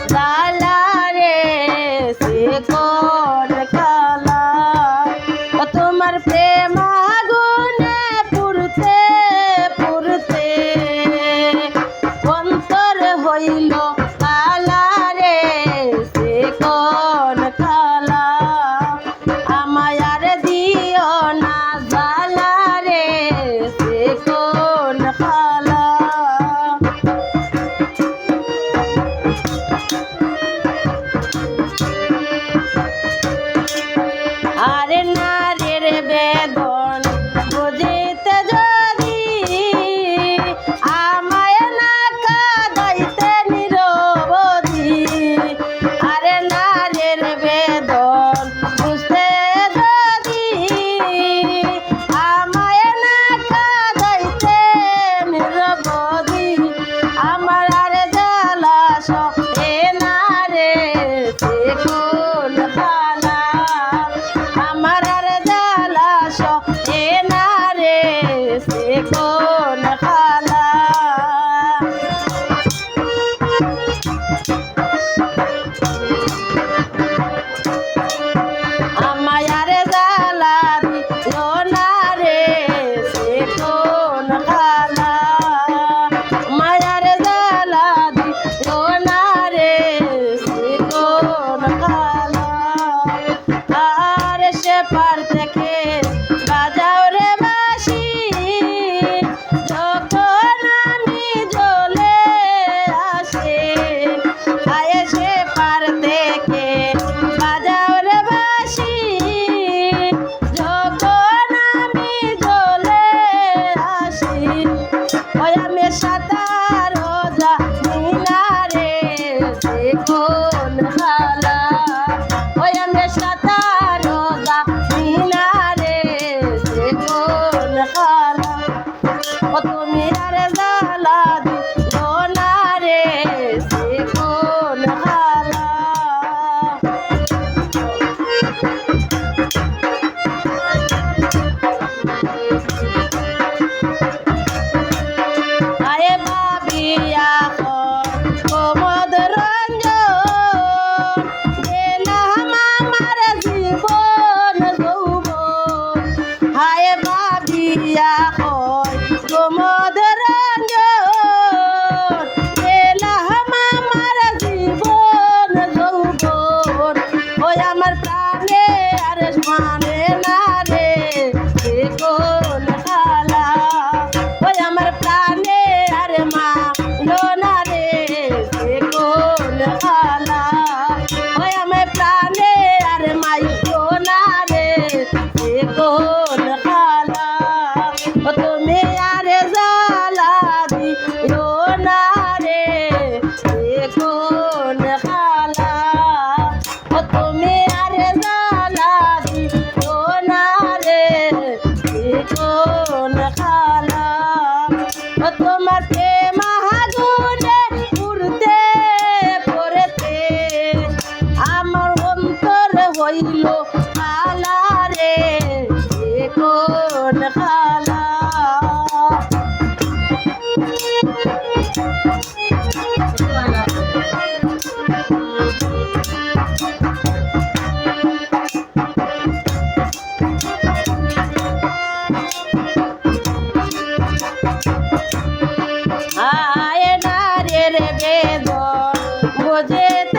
জালা রে সে কোন কালা ও তোমার প্রেম আগুনে পুড়তে পুড়তে অন্তর হইল কালা রে সে কোন কালা আমায় আর দিও না জালা রে সে কোন কালা আরে নারীর বেদন বুঝিতে যদি আমায় না কাঁদাইতে নিরবধি আরে নারীর বেদন বুঝতে যদি আমায় না কাঁদাইতে নিরবধি আমার আর জ্বালা সহে না রে সে কোন কালা আমার আর জ্বালা সহে না রে সে কোন কালা আমায় আর জ্বালা দিও না রে সে কোন কালা মায়ার জ্বালা দিও না রে সে কোন কালা আর সে পার থেকে বাজাও রে বাঁশি যখন আমি জ্বলে আসে আয়ে সে পার থেকে বাজাও রে বাঁশি যখন আমি জ্বলে আসি ওই আমি সাঁতার জানি না রে সে কোন কালা ওই আমি সাঁতার জানি না রে সে কোন কালা ও তুমি আর জ্বালা দিও না রে সে কোন কালা আয়ে ভাবিয়া কোমদ রঞ্জন গেলাম আমার জীবন যৌবন আয়ে ভাবিয়া কোমদ রঞ্জন গেলাম আমার জীবন যৌবন ওই আমার প্রাণে আর মানে না রে সে কোন কালা ওই আমার প্রাণে আর মানো না রে সে কোন কালা ওই আমার প্রাণে আর মাইলো না রে সে কোন কালা ও তুমি আর জ্বালা দিও না রে সে কোন কালা ও তুমি আর জ্বালা দিও না রে সে কোন কালা ও তোমার প্রেম আগুনে পুড়তে পুড়তে আমার অন্তর হইল কালা রে সে কোন কালা আয় নারীর বেদন বুঝিতে